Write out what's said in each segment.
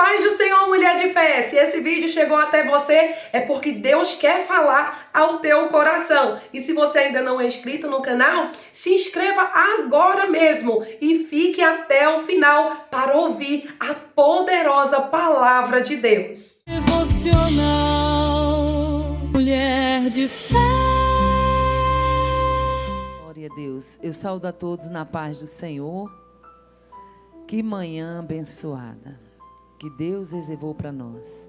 Paz do Senhor, mulher de fé. Se esse vídeo chegou até você, é porque Deus quer falar ao teu coração. E se você ainda não é inscrito no canal, se inscreva agora mesmo e fique até o final para ouvir a poderosa palavra de Deus. Devocional, mulher de fé. Glória a Deus. Eu saúdo a todos na paz do Senhor. Que manhã abençoada que Deus reservou para nós.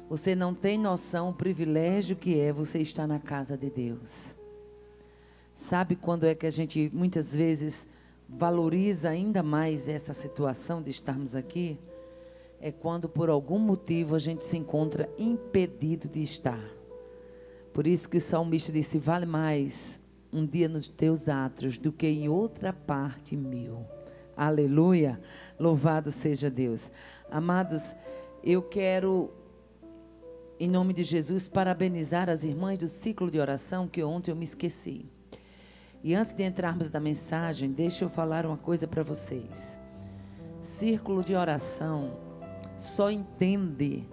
Você não tem noção o privilégio que é você estar na casa de Deus. Sabe quando é que a gente muitas vezes valoriza ainda mais essa situação de estarmos aqui? É quando por algum motivo a gente se encontra impedido de estar. Por isso que o salmista disse: vale mais um dia nos teus átrios do que em outra parte mil. Aleluia, louvado seja Deus. Amados, eu quero, em nome de Jesus, parabenizar as irmãs do ciclo de oração, que ontem eu me esqueci. E antes de entrarmos na mensagem, deixa eu falar uma coisa para vocês. Círculo de oração só entende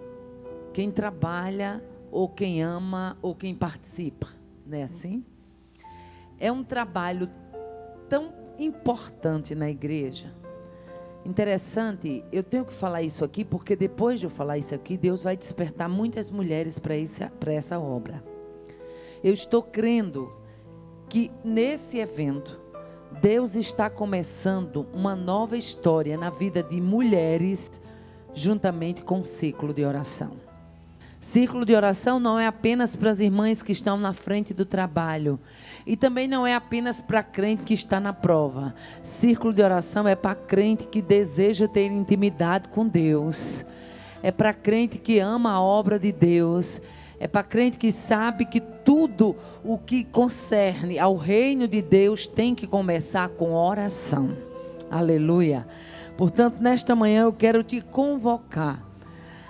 quem trabalha, ou quem ama, ou quem participa, não é assim? É um trabalho tão importante na igreja. Interessante, eu tenho que falar isso aqui, porque depois de eu falar isso aqui, Deus vai despertar muitas mulheres para essa obra. Eu estou crendo que nesse evento, Deus está começando uma nova história na vida de mulheres, juntamente com o ciclo de oração. Círculo de oração não é apenas para as irmãs que estão na frente do trabalho. E também não é apenas para crente que está na prova. Círculo de oração é para crente que deseja ter intimidade com Deus. É para crente que ama a obra de Deus. É para crente que sabe que tudo o que concerne ao reino de Deus tem que começar com oração. Aleluia. Portanto, nesta manhã eu quero te convocar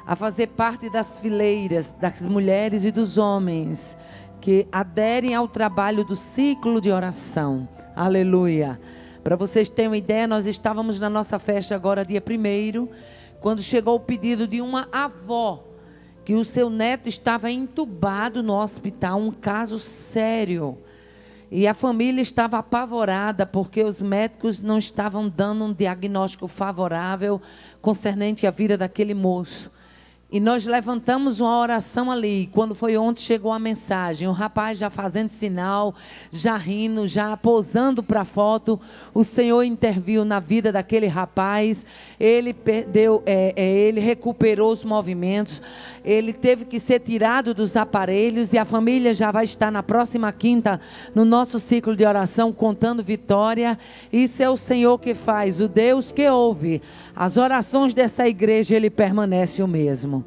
a fazer parte das fileiras das mulheres e dos homens que aderem ao trabalho do ciclo de oração. Aleluia. Para vocês terem uma ideia, nós estávamos na nossa festa agora, dia 1º, quando chegou o pedido de uma avó, que o seu neto estava entubado no hospital, um caso sério. E a família estava apavorada, porque os médicos não estavam dando um diagnóstico favorável concernente à vida daquele moço. E nós levantamos uma oração ali. Quando foi ontem, chegou a mensagem. O rapaz já fazendo sinal, já rindo, já posando para a foto. O Senhor interviu na vida daquele rapaz. Ele ele recuperou os movimentos. Ele teve que ser tirado dos aparelhos. E a família já vai estar na próxima quinta, no nosso ciclo de oração, contando vitória. Isso é o Senhor que faz, o Deus que ouve. As orações dessa igreja, Ele permanece o mesmo.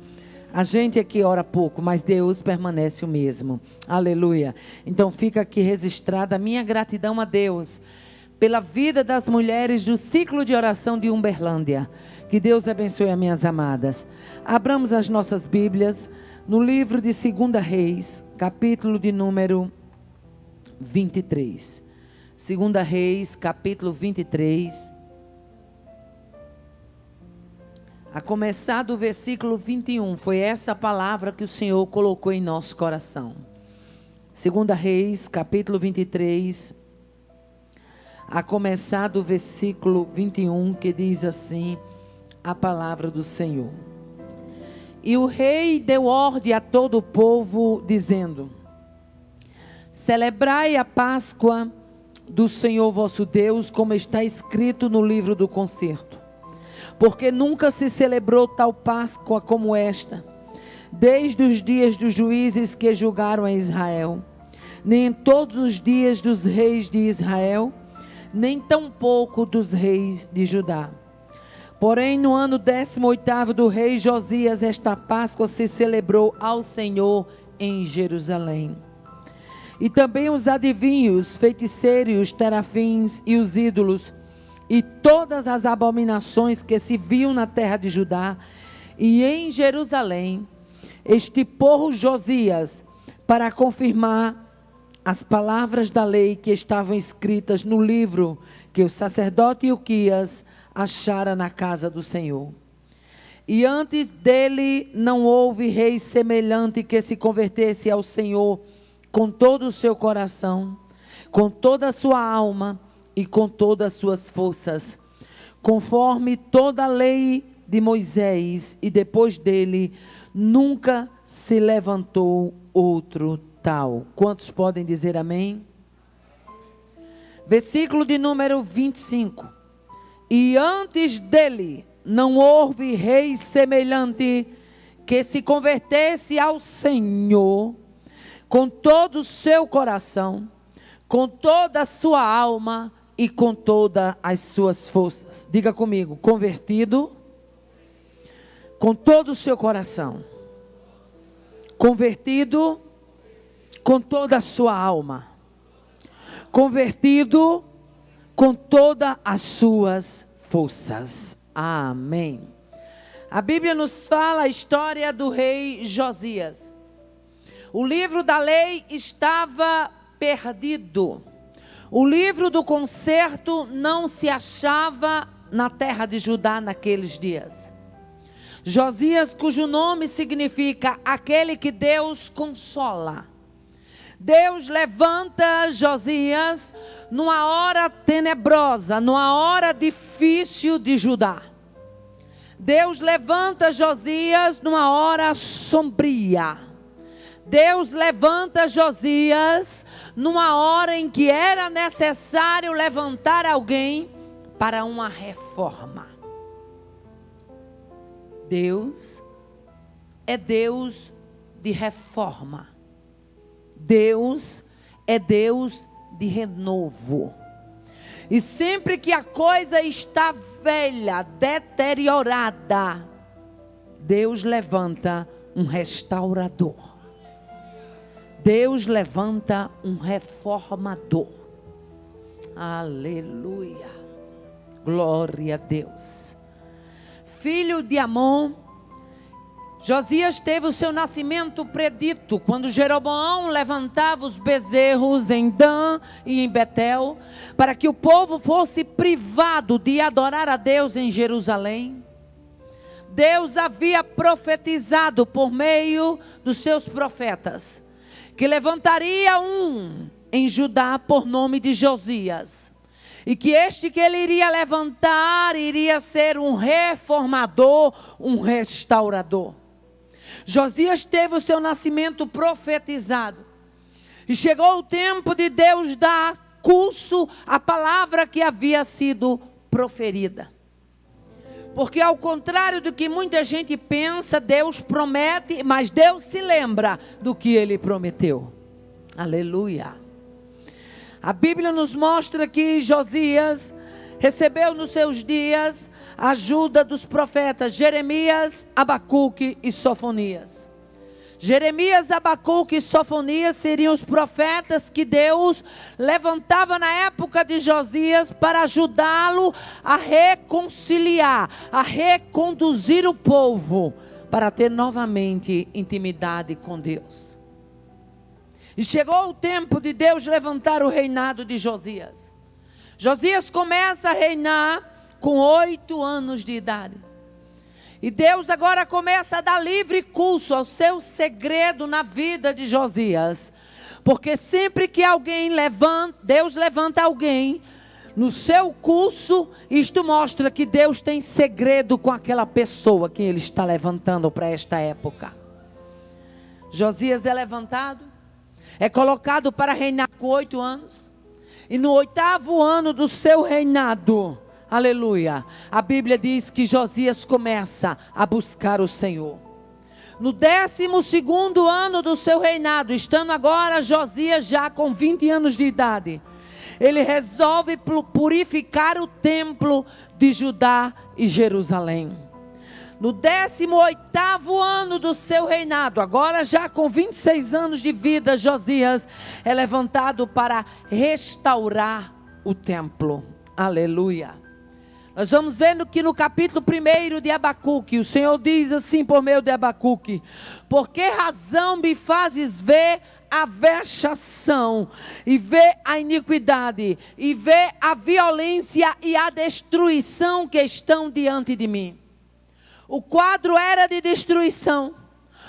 A gente aqui ora pouco, mas Deus permanece o mesmo. Aleluia. Então fica aqui registrada a minha gratidão a Deus pela vida das mulheres do ciclo de oração de Uberlândia. Que Deus abençoe as minhas amadas. Abramos as nossas Bíblias no livro de 2 Reis, capítulo de número 23. 2 Reis, capítulo 23. A começar do versículo 21, foi essa palavra que o Senhor colocou em nosso coração. 2 Reis, capítulo 23, a começar do versículo 21, que diz assim, a palavra do Senhor. E o rei deu ordem a todo o povo, dizendo: celebrai a Páscoa do Senhor vosso Deus, como está escrito no livro do concerto. Porque nunca se celebrou tal Páscoa como esta, desde os dias dos juízes que julgaram a Israel, nem em todos os dias dos reis de Israel, nem tampouco dos reis de Judá. Porém, no ano 18º do rei Josias, esta Páscoa se celebrou ao Senhor em Jerusalém. E também os adivinhos, feiticeiros, terafins e os ídolos, e todas as abominações que se viam na terra de Judá e em Jerusalém, estipou Josias para confirmar as palavras da lei que estavam escritas no livro que o sacerdote Ilquias achara na casa do Senhor. E antes dele não houve rei semelhante que se convertesse ao Senhor com todo o seu coração, com toda a sua alma e com todas as suas forças, conforme toda a lei de Moisés, e depois dele nunca se levantou outro tal. Quantos podem dizer amém? Versículo de número 25. E antes dele não houve rei semelhante que se convertesse ao Senhor com todo o seu coração, com toda a sua alma e com todas as suas forças. Diga comigo: convertido com todo o seu coração, convertido com toda a sua alma, convertido com todas as suas forças. Amém. A Bíblia nos fala a história do rei Josias. O livro da lei estava perdido. O livro do concerto não se achava na terra de Judá naqueles dias. Josias, cujo nome significa aquele que Deus consola. Deus levanta Josias numa hora tenebrosa, numa hora difícil de Judá. Deus levanta Josias numa hora sombria. Deus levanta Josias numa hora em que era necessário levantar alguém para uma reforma. Deus é Deus de reforma. Deus é Deus de renovo. E sempre que a coisa está velha, deteriorada, Deus levanta um restaurador. Deus levanta um reformador. Aleluia. Glória a Deus. Filho de Amon, Josias teve o seu nascimento predito quando Jeroboão levantava os bezerros em Dan e em Betel, para que o povo fosse privado de adorar a Deus em Jerusalém. Deus havia profetizado por meio dos seus profetas que levantaria um em Judá por nome de Josias, e que este que ele iria levantar iria ser um reformador, um restaurador. Josias teve o seu nascimento profetizado. E chegou o tempo de Deus dar curso à palavra que havia sido proferida. Porque ao contrário do que muita gente pensa, Deus promete, mas Deus se lembra do que Ele prometeu. Aleluia. A Bíblia nos mostra que Josias recebeu nos seus dias a ajuda dos profetas Jeremias, Abacuque e Sofonias. Jeremias, Abacuque e Sofonias seriam os profetas que Deus levantava na época de Josias para ajudá-lo a reconciliar, a reconduzir o povo para ter novamente intimidade com Deus. E chegou o tempo de Deus levantar o reinado de Josias. Josias começa a reinar com 8 anos de idade. E Deus agora começa a dar livre curso ao seu segredo na vida de Josias. Porque sempre que alguém levanta, Deus levanta alguém no seu curso, isto mostra que Deus tem segredo com aquela pessoa que Ele está levantando para esta época. Josias é levantado, é colocado para reinar com 8 anos. E no 8º ano do seu reinado, aleluia, a Bíblia diz que Josias começa a buscar o Senhor. No 12º ano do seu reinado, estando agora Josias já com 20 anos de idade, ele resolve purificar o templo de Judá e Jerusalém. No 18º ano do seu reinado, agora já com 26 anos de vida, Josias é levantado para restaurar o templo. Aleluia. Nós vamos vendo que no capítulo 1 de Abacuque, o Senhor diz assim por meio de Abacuque: por que razão me fazes ver a vexação, e ver a iniquidade, e ver a violência e a destruição que estão diante de mim? O quadro era de destruição.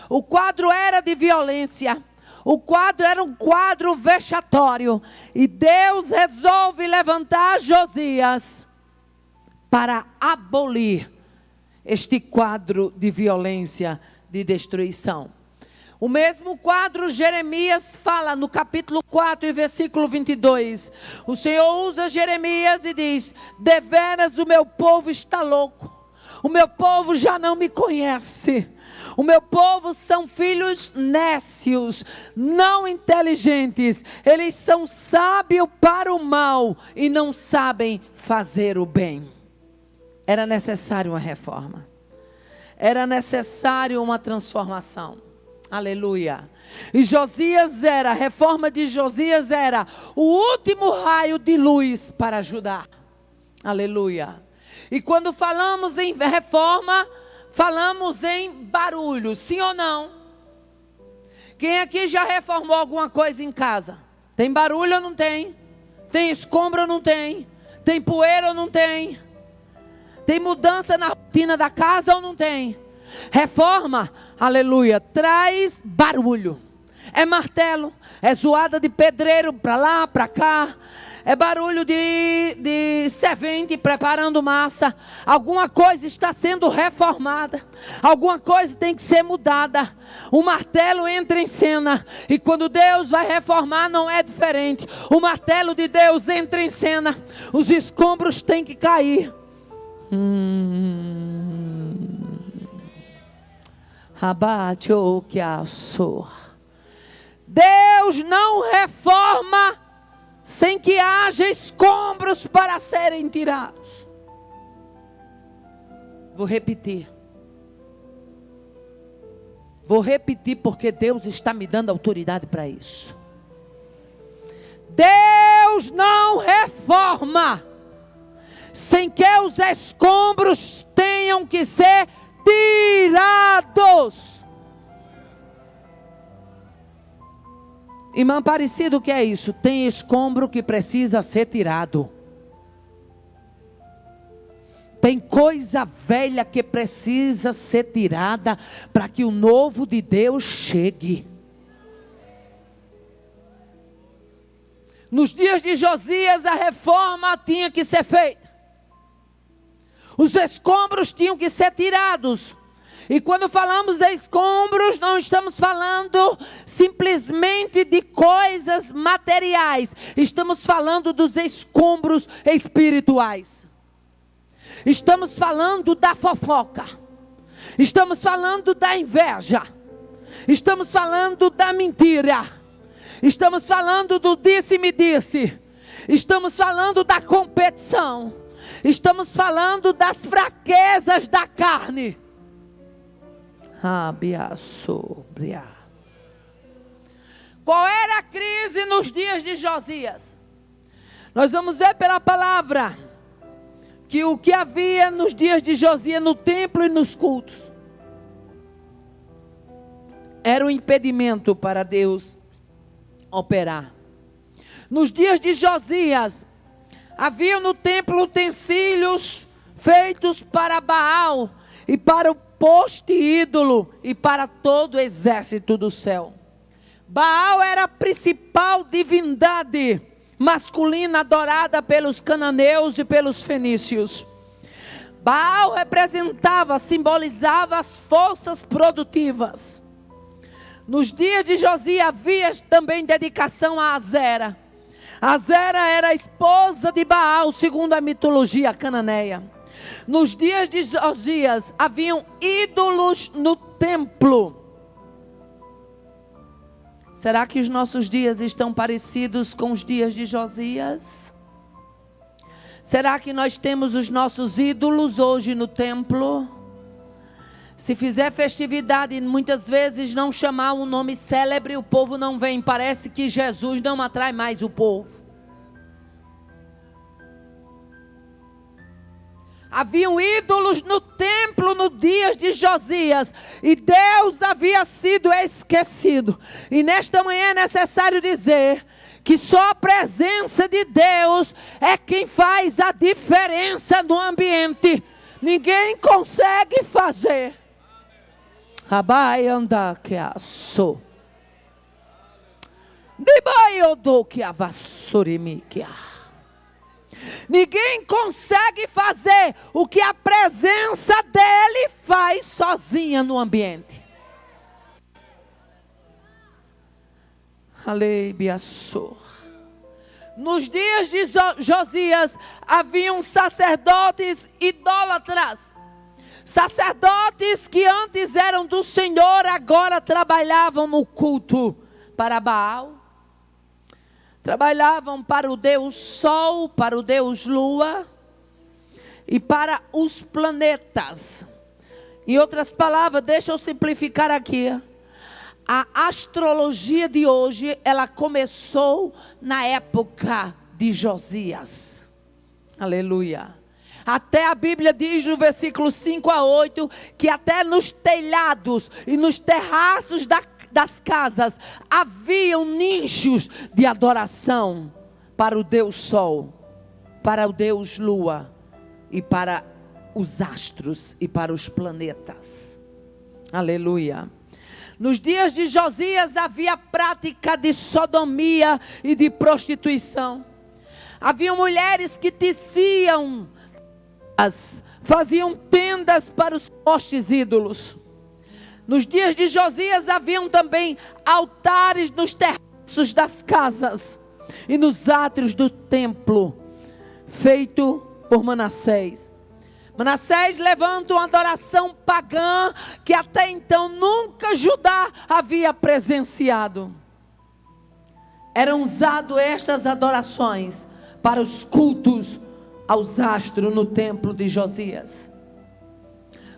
O quadro era de violência. O quadro era um quadro vexatório. E Deus resolve levantar Josias para abolir este quadro de violência, de destruição. O mesmo quadro Jeremias fala no capítulo 4 e versículo 22. O Senhor usa Jeremias e diz: deveras o meu povo está louco. O meu povo já não me conhece. O meu povo são filhos nécios, não inteligentes. Eles são sábios para o mal e não sabem fazer o bem. Era necessário uma reforma. Era necessário uma transformação. Aleluia. E a reforma de Josias era o último raio de luz para ajudar. Aleluia. E quando falamos em reforma, falamos em barulho, sim ou não? Quem aqui já reformou alguma coisa em casa? Tem barulho ou não tem? Tem escombro ou não tem? Tem poeira ou não tem? Tem mudança na rotina da casa ou não tem? Reforma, aleluia, traz barulho. É martelo, é zoada de pedreiro para lá, para cá. É barulho de servente preparando massa. Alguma coisa está sendo reformada. Alguma coisa tem que ser mudada. O martelo entra em cena. E quando Deus vai reformar, não é diferente. O martelo de Deus entra em cena. Os escombros têm que cair. Deus não reforma sem que haja escombros para serem tirados. Vou repetir porque Deus está me dando autoridade para isso. Deus não reforma sem que os escombros tenham que ser tirados. Irmã Aparecido, o que é isso? Tem escombro que precisa ser tirado. Tem coisa velha que precisa ser tirada para que o novo de Deus chegue. Nos dias de Josias, a reforma tinha que ser feita. Os escombros tinham que ser tirados. E quando falamos em escombros, não estamos falando simplesmente de coisas materiais. Estamos falando dos escombros espirituais. Estamos falando da fofoca. Estamos falando da inveja. Estamos falando da mentira. Estamos falando do disse-me-disse. Estamos falando da competição. Estamos falando das fraquezas da carne. Qual era a crise nos dias de Josias? Nós vamos ver pela palavra que o que havia nos dias de Josias no templo e nos cultos era um impedimento para Deus operar. Nos dias de Josias havia no templo utensílios feitos para Baal e para o poste ídolo e para todo o exército do céu. Baal era a principal divindade masculina adorada pelos cananeus e pelos fenícios. Baal representava, simbolizava as forças produtivas. Nos dias de Josias havia também dedicação a Azera. Azera era a esposa de Baal, segundo a mitologia cananeia. Nos dias de Josias haviam ídolos no templo. Será que os nossos dias estão parecidos com os dias de Josias? Será que nós temos os nossos ídolos hoje no templo? Se fizer festividade, muitas vezes não chamar um nome célebre, o povo não vem. Parece que Jesus não atrai mais o povo. Haviam ídolos no templo nos dias de Josias. E Deus havia sido esquecido. E nesta manhã é necessário dizer que só a presença de Deus é quem faz a diferença no ambiente. ninguém consegue fazer. Abai anda que assou. Debai odo que avassurimikia. Ninguém consegue fazer o que a presença dele faz sozinha no ambiente. Alebiassor. Nos dias de Josias, haviam sacerdotes idólatras. Sacerdotes que antes eram do Senhor, agora trabalhavam no culto para Baal. Trabalhavam para o Deus Sol, para o Deus Lua e para os planetas. Em outras palavras, deixa eu simplificar aqui. A astrologia de hoje, ela começou na época de Josias. Aleluia. Até a Bíblia diz no versículo 5 a 8, que até nos telhados e nos terraços das casas haviam nichos de adoração para o Deus Sol, para o Deus Lua e para os astros e para os planetas. Aleluia. Nos dias de Josias havia prática de sodomia e de prostituição. Havia mulheres que teciam, faziam tendas para os postes ídolos. Nos dias de Josias haviam também altares nos terraços das casas e nos átrios do templo, feito por Manassés. Manassés levanta uma adoração pagã que até então nunca Judá havia presenciado. Eram usadas estas adorações para os cultos aos astros no templo de Josias.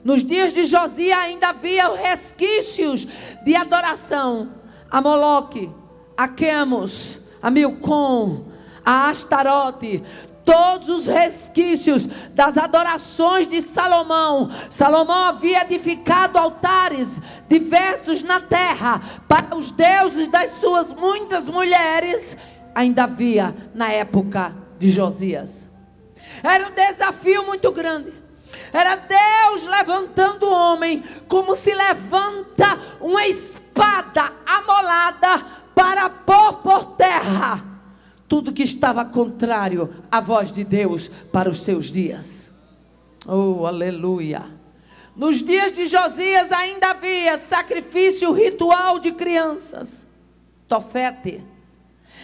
Nos dias de Josias ainda havia resquícios de adoração a Moloque, a Quemos, a Milcom, a Astarote. Todos os resquícios das adorações de Salomão. Salomão havia edificado altares diversos na terra para os deuses das suas muitas mulheres. Ainda havia na época de Josias. Era um desafio muito grande. Era Deus levantando o homem como se levanta uma espada amolada para pôr por terra tudo que estava contrário à voz de Deus para os seus dias. Oh, aleluia. Nos dias de Josias ainda havia sacrifício ritual de crianças. Tofete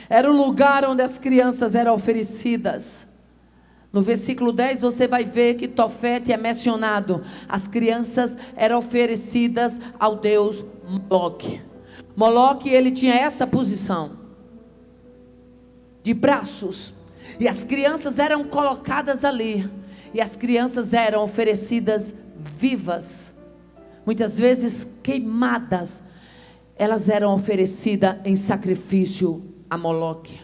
era o lugar onde as crianças eram oferecidas. No versículo 10 você vai ver que Tofete é mencionado. As crianças eram oferecidas ao Deus Moloque. Moloque, ele tinha essa posição de braços, e as crianças eram colocadas ali, e as crianças eram oferecidas vivas, muitas vezes queimadas. Elas eram oferecidas em sacrifício a Moloque.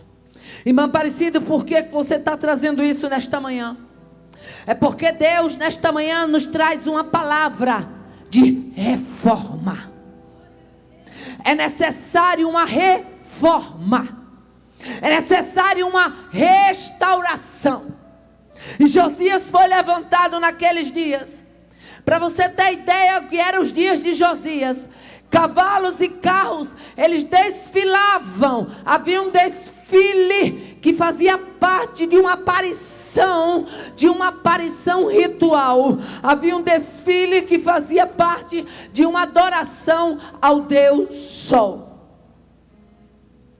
Irmã Aparecida, por que você está trazendo isso nesta manhã? É porque Deus nesta manhã nos traz uma palavra de reforma. É necessário uma reforma. É necessário uma restauração. E Josias foi levantado naqueles dias. Para você ter ideia que eram os dias de Josias, cavalos e carros, eles desfilavam. Havia um desfile que fazia parte de uma aparição ritual. Havia um desfile que fazia parte de uma adoração ao Deus Sol.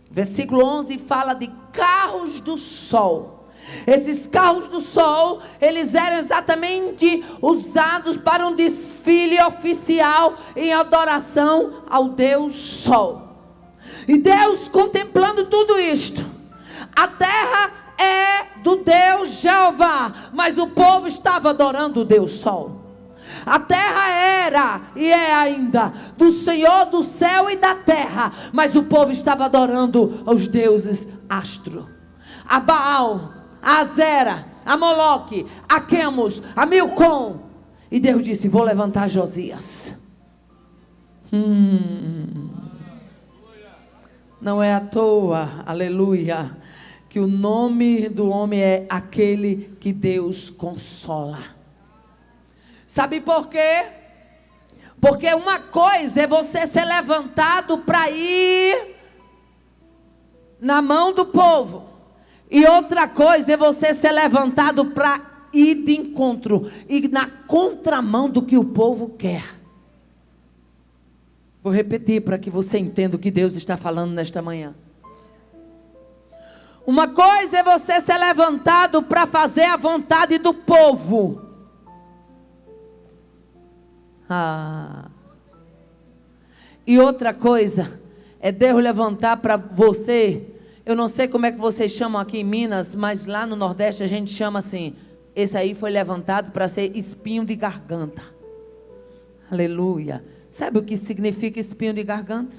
Versículo 11 fala de carros do sol. Esses carros do sol, eles eram exatamente usados para um desfile oficial em adoração ao Deus Sol. E Deus contemplando tudo isto. A terra é do Deus Jeová, mas o povo estava adorando o Deus Sol. A terra era e é ainda do Senhor do céu e da terra, mas o povo estava adorando aos deuses astro, a Baal, a Azera, a Moloque, a Quemos, a Milcom. E Deus disse: vou levantar Josias. Não é à toa, aleluia, que o nome do homem é aquele que Deus consola. Sabe por quê? Porque uma coisa é você ser levantado para ir na mão do povo. E outra coisa é você ser levantado para ir de encontro. E na contramão do que o povo quer. Vou repetir para que você entenda o que Deus está falando nesta manhã. Uma coisa é você ser levantado para fazer a vontade do povo. E outra coisa é Deus levantar para você. Eu não sei como é que vocês chamam aqui em Minas, mas lá no Nordeste a gente chama assim: esse aí foi levantado para ser espinho de garganta. Aleluia. Sabe o que significa espinho de garganta?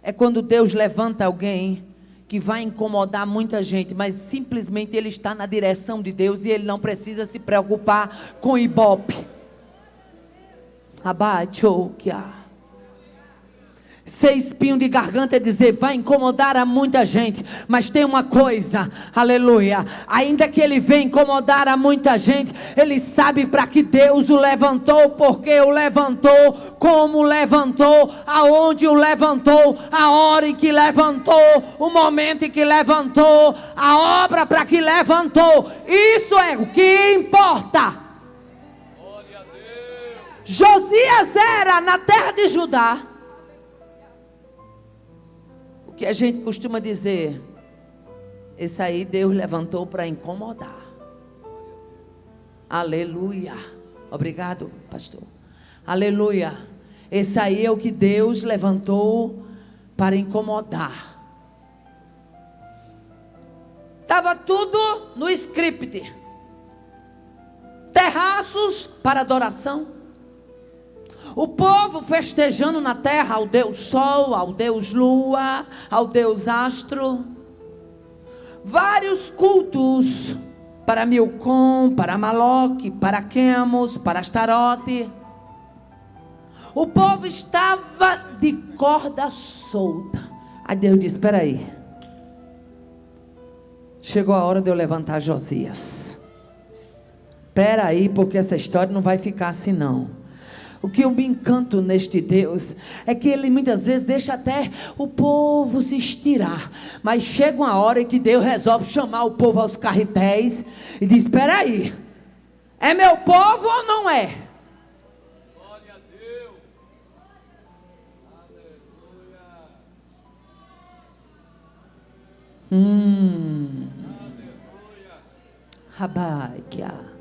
É quando Deus levanta alguém que vai incomodar muita gente, mas simplesmente ele está na direção de Deus e ele não precisa se preocupar com ibope. Abachokia. Ser espinho de garganta é dizer, vai incomodar a muita gente, mas tem uma coisa, aleluia, ainda que ele venha incomodar a muita gente, ele sabe para que Deus o levantou, porque o levantou, como o levantou, aonde o levantou, a hora em que levantou, o momento em que levantou, a obra para que levantou. Isso é o que importa. Josias era na terra de Judá. Que a gente costuma dizer, esse aí Deus levantou para incomodar. Aleluia. Obrigado, pastor. Aleluia. Esse aí é o que Deus levantou para incomodar. Estava tudo no script. Terraços para adoração. O povo festejando na terra ao Deus Sol, ao Deus Lua, ao Deus Astro. Vários cultos para Milcom, para Maloque, para Quemos, para Astarote. O povo estava de corda solta. Aí Deus disse, espera aí. Chegou a hora de eu levantar Josias. Espera aí, porque essa história não vai ficar assim não. O que eu me encanto neste Deus é que Ele muitas vezes deixa até o povo se estirar. Mas chega uma hora em que Deus resolve chamar o povo aos carretéis e diz, espera aí, é meu povo ou não é? Glória a Deus. Aleluia. Rabaikia.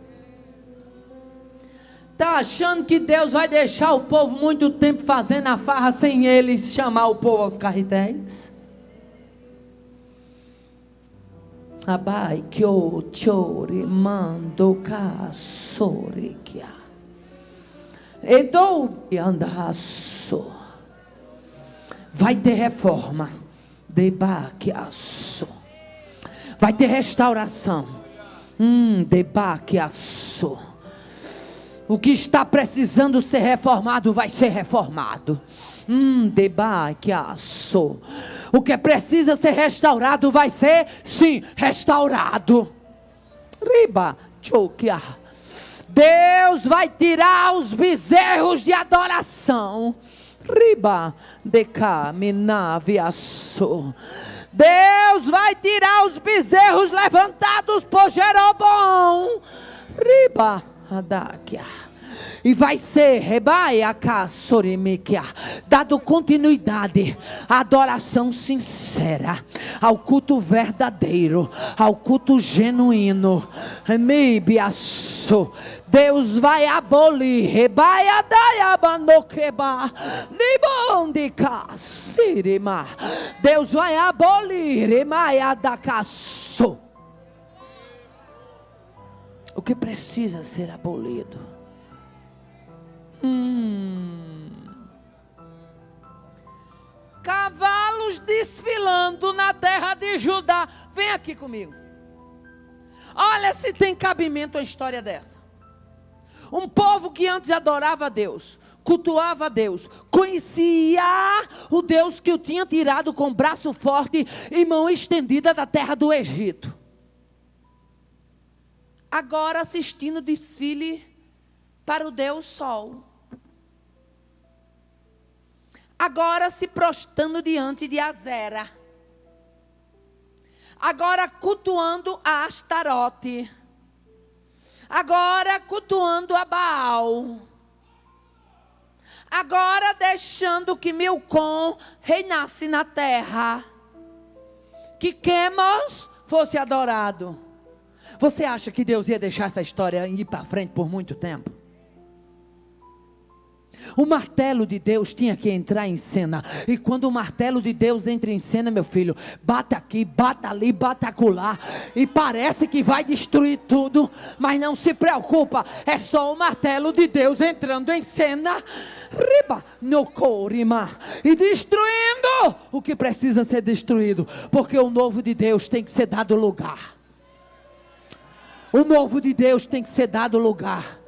Está achando que Deus vai deixar o povo muito tempo fazendo a farra sem ele chamar o povo aos carretéis? Abai kyo chori mando kasori kia. Edou andaço. Vai ter reforma. Debaquiaço. Vai ter restauração. Debaquiaço. O que está precisando ser reformado vai ser reformado. Debaquiaço. O que precisa ser restaurado vai ser, sim, restaurado. Riba, chokia. Deus vai tirar os bezerros de adoração. Riba, decaminaviaço. Deus vai tirar os bezerros levantados por Jeroboão. Riba, adakia. E vai ser, dado continuidade à adoração sincera, ao culto verdadeiro, ao culto genuíno. Deus vai abolir, Deus vai abolir, o que precisa ser abolido. Cavalos desfilando na terra de Judá. Vem aqui comigo. Olha se tem cabimento uma história dessa. Um povo que antes adorava a Deus, cultuava a Deus, conhecia o Deus que o tinha tirado com braço forte e mão estendida da terra do Egito. Agora assistindo o desfile para o Deus Sol. Agora se prostrando diante de Azera. Agora cultuando a Astarote. Agora cultuando a Baal. Agora deixando que Milcom reinasse na terra. Que Quemos fosse adorado. Você acha que Deus ia deixar essa história ir para frente por muito tempo? O martelo de Deus tinha que entrar em cena. E quando o martelo de Deus entra em cena, meu filho, bata aqui, bata ali, bata acolá. E parece que vai destruir tudo. Mas não se preocupa. É só o martelo de Deus entrando em cena. Riba no corima. E destruindo o que precisa ser destruído. Porque o novo de Deus tem que ser dado lugar. O novo de Deus tem que ser dado lugar.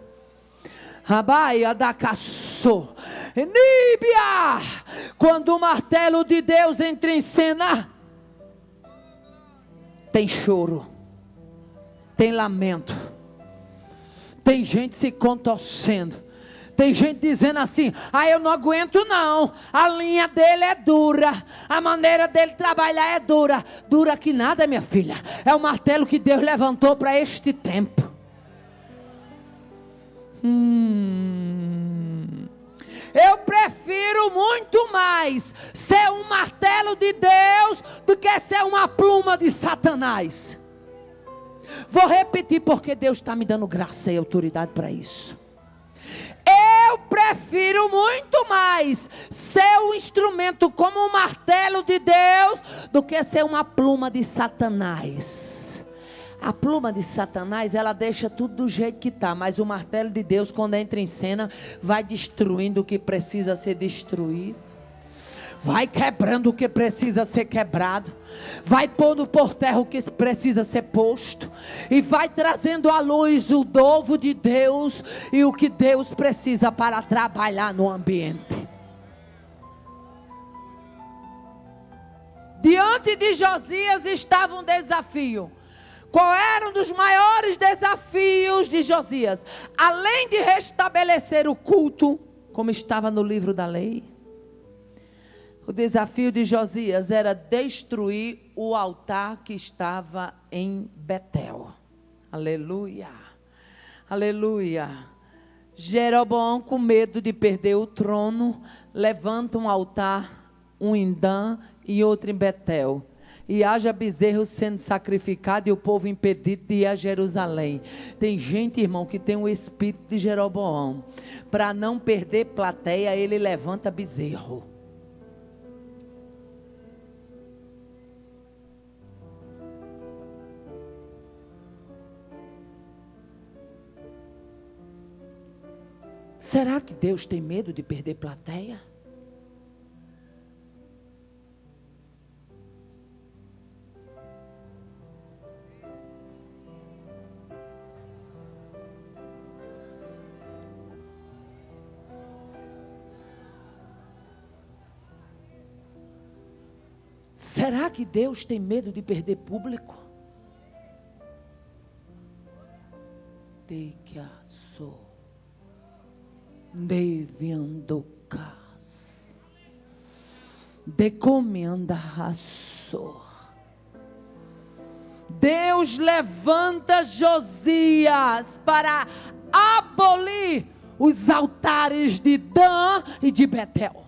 Rabaia da caçô. Níbia. Quando o martelo de Deus entra em cena, tem choro, tem lamento, tem gente se contorcendo, tem gente dizendo assim: eu não aguento não, a linha dele é dura, a maneira dele trabalhar é dura. Dura que nada, minha filha, é o martelo que Deus levantou para este tempo. Eu prefiro muito mais ser um martelo de Deus do que ser uma pluma de Satanás. Vou repetir porque Deus está me dando graça e autoridade para isso. Eu prefiro muito mais ser um instrumento como um martelo de Deus do que ser uma pluma de Satanás. A pluma de Satanás, ela deixa tudo do jeito que está. Mas o martelo de Deus, quando entra em cena, vai destruindo o que precisa ser destruído. Vai quebrando o que precisa ser quebrado. Vai pondo por terra o que precisa ser posto. E vai trazendo à luz o novo de Deus e o que Deus precisa para trabalhar no ambiente. Diante de Josias estava um desafio. Qual era um dos maiores desafios de Josias? Além de restabelecer o culto, como estava no livro da lei, o desafio de Josias era destruir o altar que estava em Betel. Aleluia, aleluia. Jeroboão, com medo de perder o trono, levanta um altar, um em Dan e outro em Betel. E haja bezerros sendo sacrificado e o povo impedido de ir a Jerusalém. Tem gente, irmão, que tem o espírito de Jeroboão. Para não perder plateia, ele levanta bezerro. Será que Deus tem medo de perder plateia? Será que Deus tem medo de perder público? Te que assou, deviando cas, decomenda assou. Deus levanta Josias para abolir os altares de Dan e de Betel.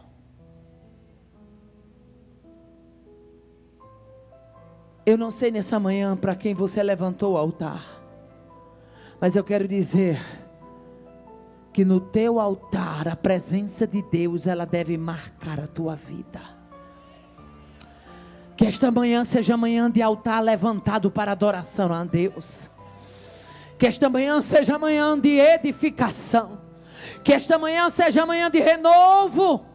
Eu não sei nessa manhã para quem você levantou o altar, mas eu quero dizer que no teu altar a presença de Deus, ela deve marcar a tua vida. Que esta manhã seja manhã de altar levantado para adoração a Deus. Que esta manhã seja manhã de edificação. Que esta manhã seja manhã de renovo.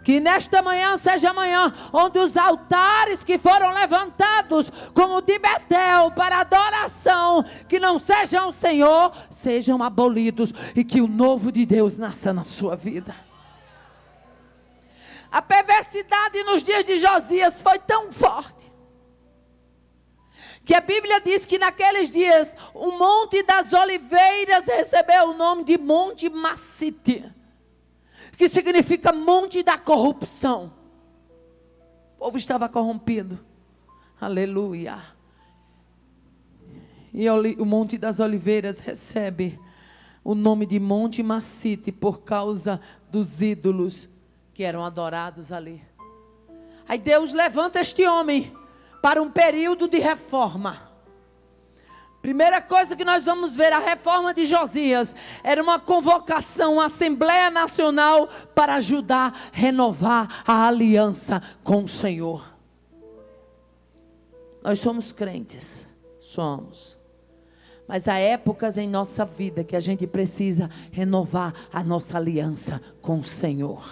Que nesta manhã seja manhã onde os altares que foram levantados como o de Betel para adoração, que não sejam o Senhor, sejam abolidos e que o novo de Deus nasça na sua vida. A perversidade nos dias de Josias foi tão forte que a Bíblia diz que naqueles dias o Monte das Oliveiras recebeu o nome de Monte Massite, que significa Monte da Corrupção. O povo estava corrompido. Aleluia. E o Monte das Oliveiras recebe o nome de Monte Massite por causa dos ídolos que eram adorados ali. Aí Deus levanta este homem para um período de reforma. Primeira coisa que nós vamos ver, a reforma de Josias era uma convocação à Assembleia Nacional para ajudar a renovar a aliança com o Senhor. Nós somos crentes, somos. Mas há épocas em nossa vida que a gente precisa renovar a nossa aliança com o Senhor.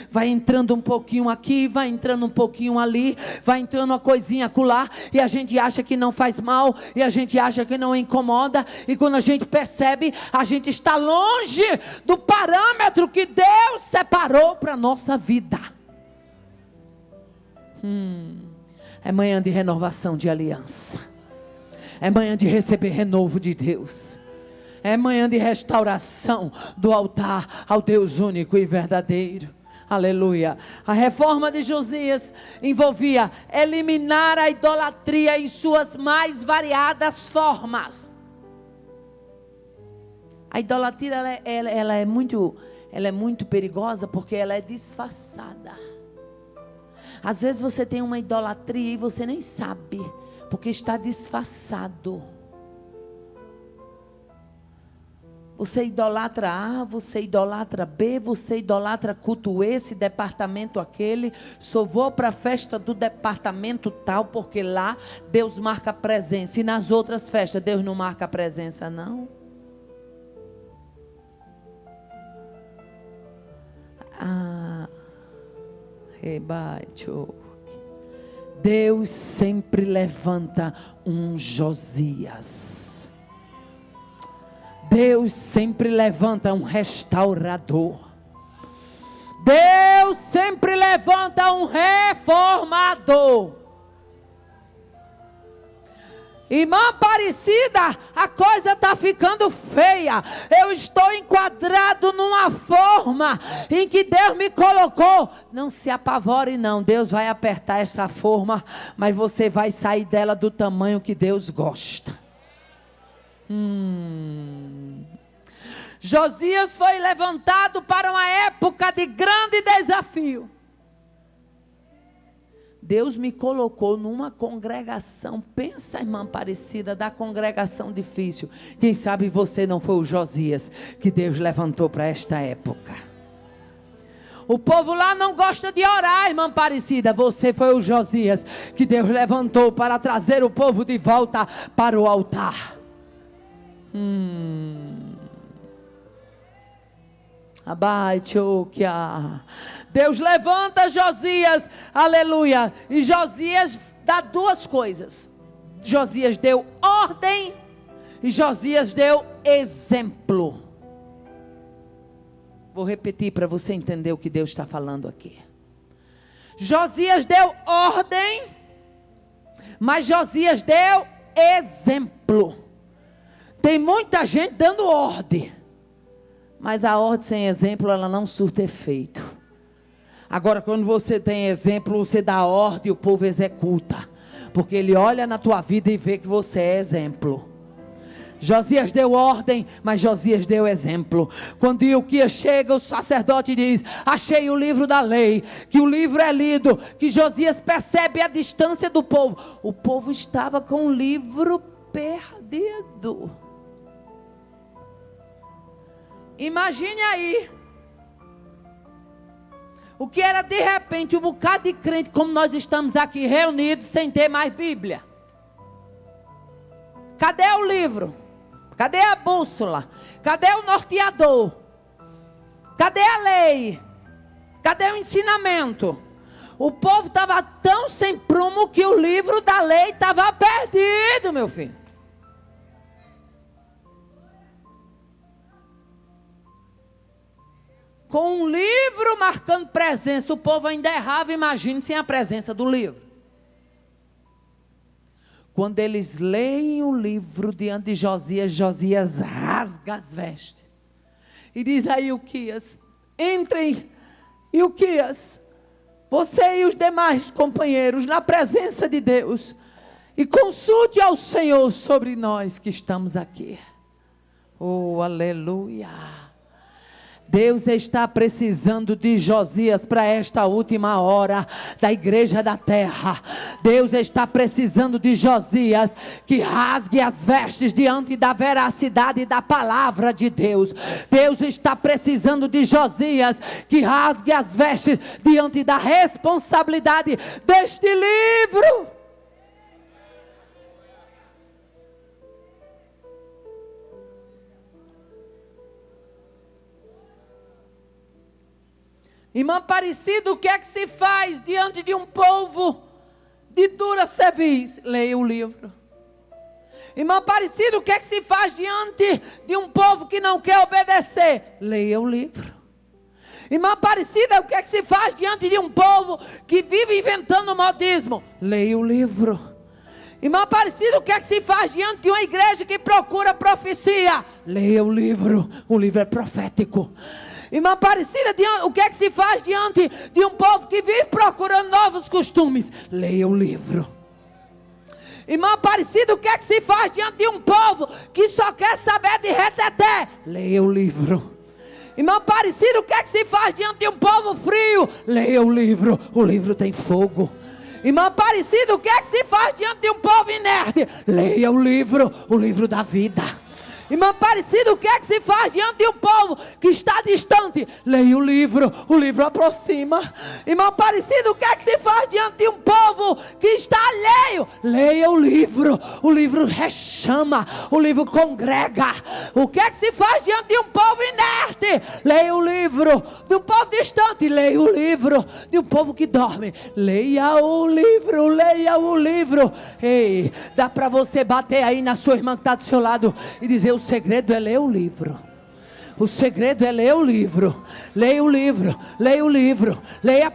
Vai entrando um pouquinho aqui, vai entrando um pouquinho ali, vai entrando uma coisinha acolá, e a gente acha que não faz mal, e a gente acha que não incomoda, e quando a gente percebe, a gente está longe do parâmetro que Deus separou para a nossa vida. É manhã de renovação de aliança, é manhã de receber renovo de Deus, é manhã de restauração do altar ao Deus único e verdadeiro. Aleluia. A reforma de Josias envolvia eliminar a idolatria em suas mais variadas formas. A idolatria ela é muito perigosa porque ela é disfarçada. Às vezes você tem uma idolatria e você nem sabe, porque está disfarçado. Você idolatra A, você idolatra B, você idolatra culto esse, departamento aquele. Só vou para a festa do departamento tal, porque lá Deus marca presença. E nas outras festas Deus não marca presença, não. Deus sempre levanta um Josias. Deus sempre levanta um restaurador. Deus sempre levanta um reformador. Irmã Aparecida, a coisa está ficando feia. Eu estou enquadrado numa forma em que Deus me colocou. Não se apavore não, Deus vai apertar essa forma, mas você vai sair dela do tamanho que Deus gosta. Josias foi levantado para uma época de grande desafio. Deus me colocou numa congregação, pensa, irmã Aparecida, da congregação difícil. Quem sabe você não foi o Josias que Deus levantou para esta época. O povo lá não gosta de orar, irmã Aparecida. Você foi o Josias que Deus levantou para trazer o povo de volta para o altar. Deus levanta Josias, aleluia. E Josias dá duas coisas. Josias deu ordem e Josias deu exemplo. Vou repetir para você entender o que Deus está falando aqui. Josias deu ordem, mas Josias deu exemplo. Tem muita gente dando ordem, mas a ordem sem exemplo, ela não surte efeito. Agora, quando você tem exemplo, você dá ordem e o povo executa, porque ele olha na tua vida e vê que você é exemplo. Josias deu ordem, mas Josias deu exemplo. Quando Ilquias chega, o sacerdote diz: achei o livro da lei, que o livro é lido, que Josias percebe a distância do povo. O povo estava com o livro perdido. Imagine aí, o que era de repente um bocado de crente como nós estamos aqui reunidos sem ter mais Bíblia. Cadê o livro? Cadê a bússola? Cadê o norteador? Cadê a lei? Cadê o ensinamento? O povo estava tão sem prumo que o livro da lei estava perdido, meu filho. Com um livro marcando presença, o povo ainda errava, imagine sem a presença do livro. quando eles leem o livro diante de Josias, Josias rasga as vestes. E diz a Ilquias: entrem, Ilquias, você e os demais companheiros, na presença de Deus, e consulte ao Senhor sobre nós que estamos aqui. Oh, aleluia! Deus está precisando de Josias para esta última hora da igreja da terra. Deus está precisando de Josias que rasgue as vestes diante da veracidade da palavra de Deus. Deus está precisando de Josias que rasgue as vestes diante da responsabilidade deste livro. Irmã Aparecida, o que é que se faz diante de um povo de dura cerviz? Leia o livro. Irmã Aparecida, o que é que se faz diante de um povo que não quer obedecer? Leia o livro. Irmã Aparecida, o que é que se faz diante de um povo que vive inventando modismo? Leia o livro. Irmã Aparecida, o que é que se faz diante de uma igreja que procura profecia? Leia o livro é profético. Irmã Aparecida, o que é que se faz diante de um povo que vive procurando novos costumes? Leia o livro. Irmã Aparecida, o que é que se faz diante de um povo que só quer saber de reteté? Leia o livro. Irmã Aparecida, o que é que se faz diante de um povo frio? Leia o livro tem fogo. Irmã Aparecida, o que é que se faz diante de um povo inerte? Leia o livro da vida. Irmã Aparecida, o que é que se faz diante de um povo que está distante? Leia o livro aproxima. Irmã Aparecida, o que é que se faz diante de um povo que está alheio? Leia o livro rechama, o livro congrega. O que é que se faz diante de um povo inerte? Leia o livro. De um povo distante, leia o livro. De um povo que dorme, leia o livro. Ei, dá para você bater aí na sua irmã que está do seu lado e dizer: o segredo é ler o livro. O segredo é ler o livro. Leia o livro. Leia a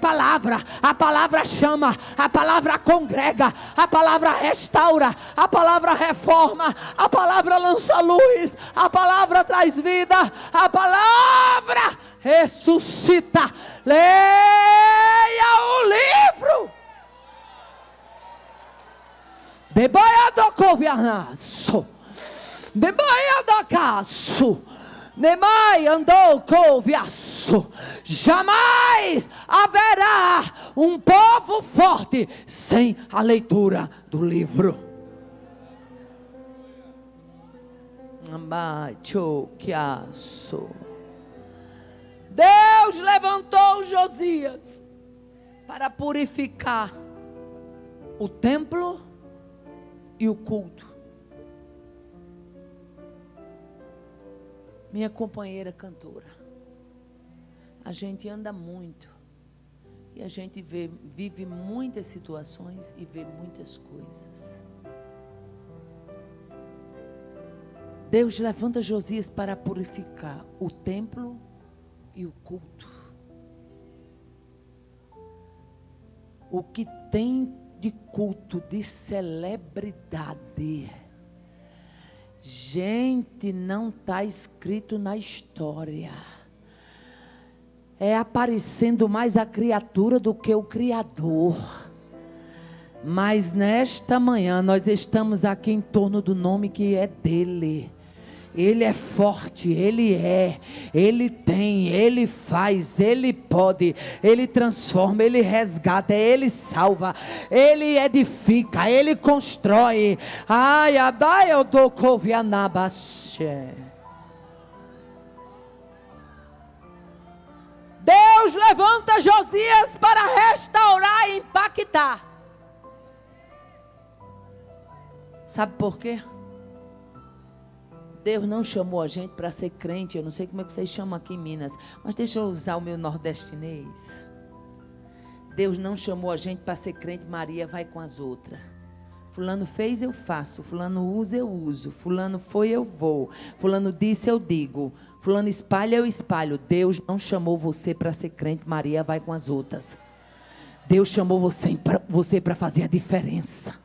palavra chama, a palavra congrega, a palavra restaura, a palavra reforma, a palavra lança luz, a palavra traz vida, a palavra ressuscita. Leia o livro. Debaia do covianaço. Debaia da caço, nemai andou couviaço. Jamais haverá um povo forte sem a leitura do livro. Deus levantou Josias para purificar o templo e o culto. Minha companheira cantora, a gente anda muito e a gente vive muitas situações e vê muitas coisas. Deus levanta Josias para purificar o templo e o culto. O que tem de culto, de celebridade, gente, não está escrito na história. É aparecendo mais a criatura do que o Criador. Mas nesta manhã nós estamos aqui em torno do nome que é dele. Ele é forte, Ele tem, Ele faz, Ele pode, Ele transforma, Ele resgata, Ele salva, Ele edifica, Ele constrói. Ai, abai eu dou covianabaxé. Deus levanta Josias para restaurar e impactar. Sabe por quê? Deus não chamou a gente para ser crente. Eu não sei como é que vocês chamam aqui em Minas, mas deixa eu usar o meu nordestinês. Deus não chamou a gente para ser crente. Maria vai com as outras. Fulano fez, eu faço. Fulano usa, eu uso. Fulano foi, eu vou. Fulano disse, eu digo. Fulano espalha, eu espalho. Deus não chamou você para ser crente. Maria vai com as outras. Deus chamou você para fazer a diferença.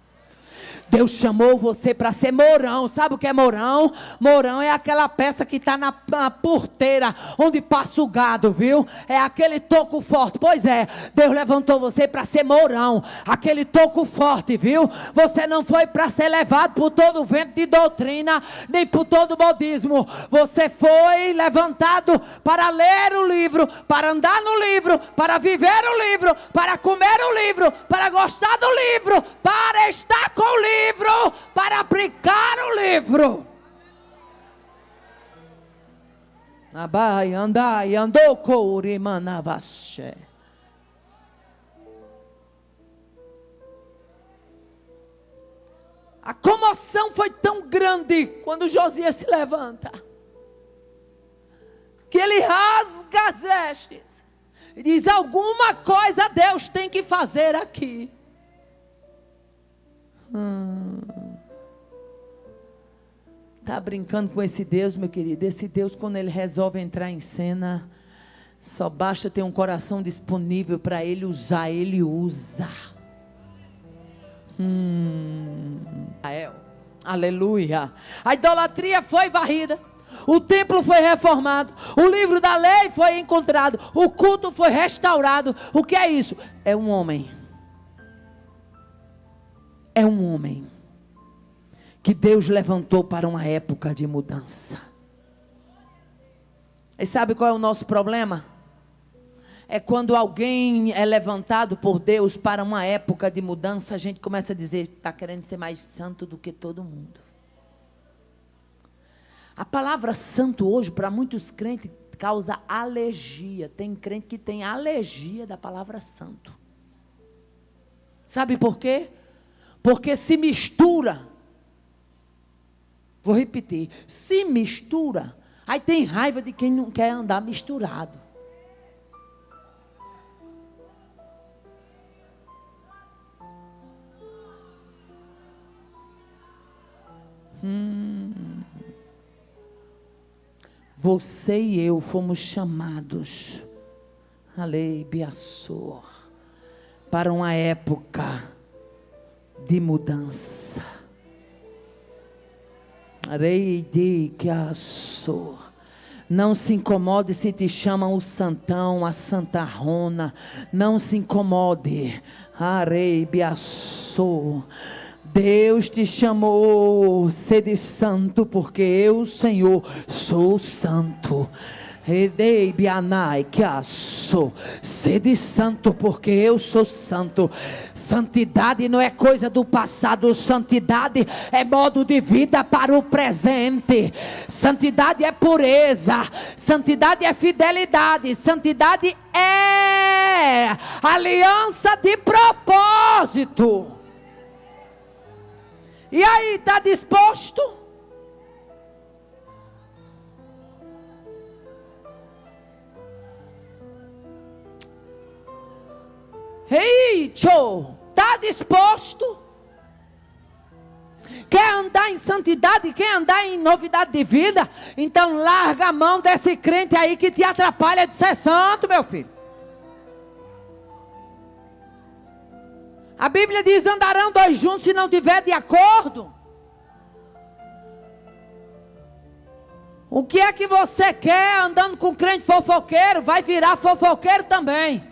Deus chamou você para ser morão. Sabe o que é morão? Morão é aquela peça que está na porteira, onde passa o gado, viu? É aquele toco forte. Pois é, Deus levantou você para ser morão, aquele toco forte, viu? Você não foi para ser levado por todo o vento de doutrina, nem por todo o modismo. Você foi levantado para ler o livro, para andar no livro, para viver o livro, para comer o livro, para gostar do livro, para estar com o livro, para aplicar o livro. Abai, andai, andou courimanavache. A comoção foi tão grande quando Josias se levanta, que ele rasga as vestes e diz: alguma coisa Deus tem que fazer aqui. Tá brincando com esse Deus, meu querido? Esse Deus, quando ele resolve entrar em cena, só basta ter um coração disponível para ele usar, ele usa. Aleluia. A idolatria foi varrida, o templo foi reformado, o livro da lei foi encontrado, o culto foi restaurado. O que é isso? É um homem. É um homem que Deus levantou para uma época de mudança. E sabe qual é o nosso problema? É quando alguém é levantado por Deus para uma época de mudança, a gente começa a dizer: está querendo ser mais santo do que todo mundo. A palavra santo hoje, para muitos crentes, causa alergia. Tem crente que tem alergia da palavra santo. Sabe por quê? Porque se mistura. Vou repetir. Se mistura. Aí tem raiva de quem não quer andar misturado. Você e eu fomos chamados, Alebiassor, para uma época de mudança. Areidiassor. Não se incomode se te chamam o santão, a santarrona. Não se incomode. Areibiassor. Deus te chamou, sede santo, porque eu, Senhor, sou santo. Sede santo, porque eu sou santo. Santidade não é coisa do passado. Santidade é modo de vida para o presente. Santidade é pureza. Santidade é fidelidade. Santidade é aliança de propósito. E aí, está disposto? Ei, show! Está disposto? Quer andar em santidade? Quer andar em novidade de vida? Então larga a mão desse crente aí que te atrapalha de ser santo, meu filho. A Bíblia diz: andarão dois juntos se não tiver de acordo. O que é que você quer andando com crente fofoqueiro? Vai virar fofoqueiro também.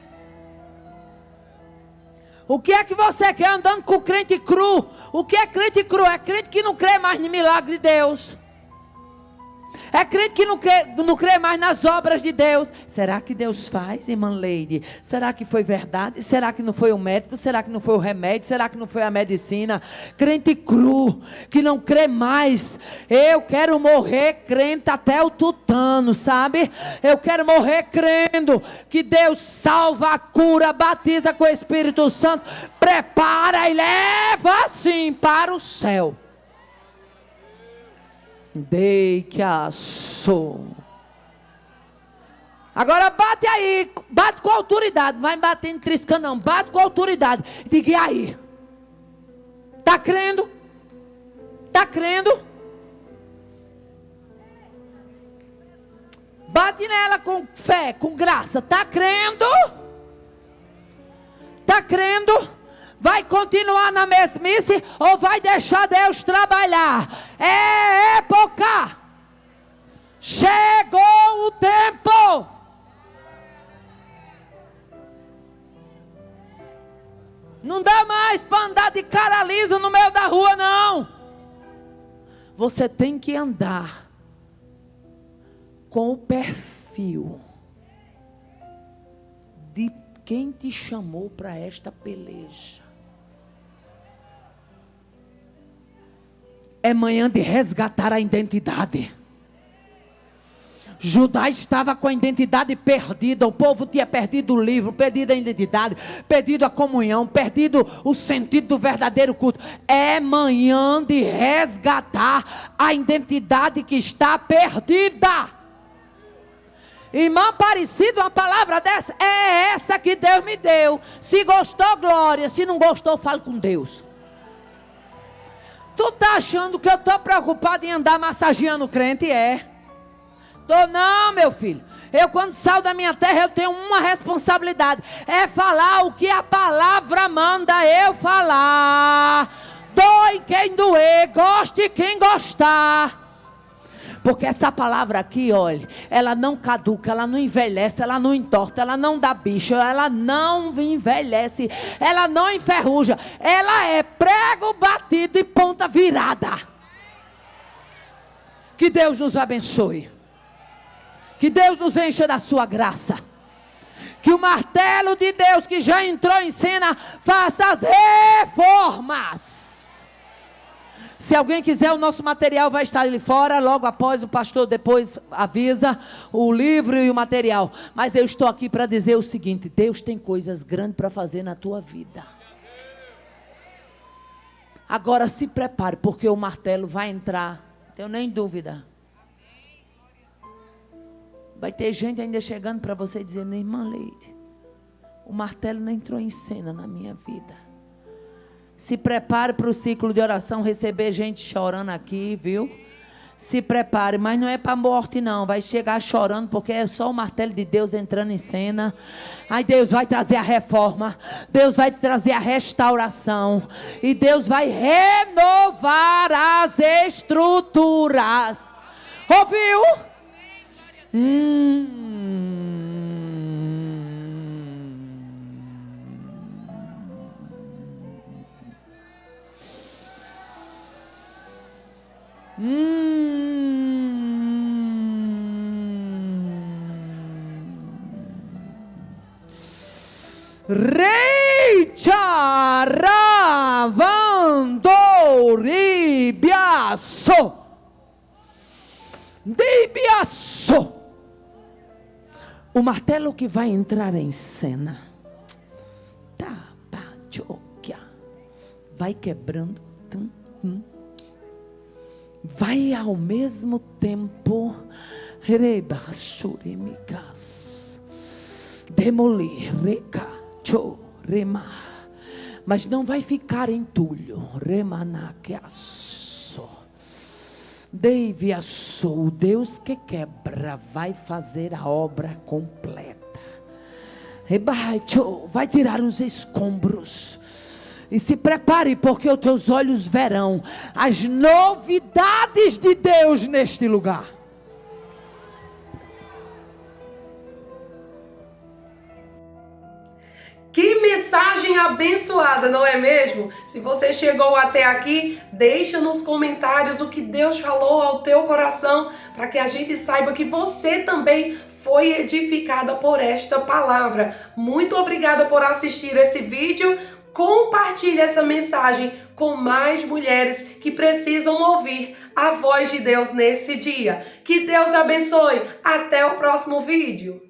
O que é que você quer andando com crente cru? O que é crente cru? É crente que não crê mais no milagre de Deus. É crente que não crê mais nas obras de Deus. Será que Deus faz, irmã Leide? Será que foi verdade? Será que não foi o médico? Será que não foi o remédio? Será que não foi a medicina? Crente cru, que não crê mais. Eu quero morrer crente até o tutano, sabe? Eu quero morrer crendo que Deus salva, cura, batiza com o Espírito Santo, prepara e leva assim para o céu. Dei que assou. Agora bate aí, bate com autoridade. Vai batendo triscando não, bate com autoridade. Diga: e aí? Tá crendo? Tá crendo? Bate nela com fé, com graça. Tá crendo? Tá crendo? Vai continuar na mesmice ou vai deixar Deus trabalhar? É época. Chegou o tempo. Não dá mais para andar de cara lisa no meio da rua, não. Você tem que andar com o perfil de quem te chamou para esta peleja. É manhã de resgatar a identidade. Judá estava com a identidade perdida. O povo tinha perdido o livro, perdido a identidade, perdido a comunhão, perdido o sentido do verdadeiro culto. É manhã de resgatar a identidade que está perdida. Irmã Aparecida, uma palavra dessa é essa que Deus me deu. Se gostou, glória. Se não gostou, fale com Deus. Tu tá achando que eu tô preocupado em andar massageando o crente? Tô não, meu filho. Eu quando saio da minha terra, eu tenho uma responsabilidade. É falar o que a palavra manda eu falar. Doe quem doer, goste quem gostar. Porque essa palavra aqui, olha, ela não caduca, ela não envelhece, ela não entorta, ela não dá bicho, ela não envelhece, ela não enferruja. Ela é prego batido e ponta virada. Que Deus nos abençoe. Que Deus nos encha da sua graça. Que o martelo de Deus que já entrou em cena faça as reformas. Se alguém quiser, o nosso material vai estar ali fora. Logo após, o pastor depois avisa o livro e o material. Mas eu estou aqui para dizer o seguinte: Deus tem coisas grandes para fazer na tua vida. Agora se prepare, porque o martelo vai entrar. Não tenho nem dúvida. Vai ter gente ainda chegando para você dizendo: irmã Leide, o martelo não entrou em cena na minha vida. Se prepare para o ciclo de oração, receber gente chorando aqui, viu? Se prepare, mas não é para morte não, vai chegar chorando, porque é só o martelo de Deus entrando em cena. Aí Deus vai trazer a reforma, Deus vai trazer a restauração, e Deus vai renovar as estruturas. Ouviu? Reicharavandoribiaço. Bibiaço. O martelo que vai entrar em cena. Vai quebrando. Vai ao mesmo tempo demolir, mas não vai ficar entulho. O Deus que quebra vai fazer a obra completa. Vai tirar os escombros. E se prepare, porque os teus olhos verão as novidades de Deus neste lugar. Que mensagem abençoada, não é mesmo? Se você chegou até aqui, deixa nos comentários o que Deus falou ao teu coração, para que a gente saiba que você também foi edificada por esta palavra. Muito obrigada por assistir esse vídeo. Compartilhe essa mensagem com mais mulheres que precisam ouvir a voz de Deus nesse dia. Que Deus abençoe. Até o próximo vídeo.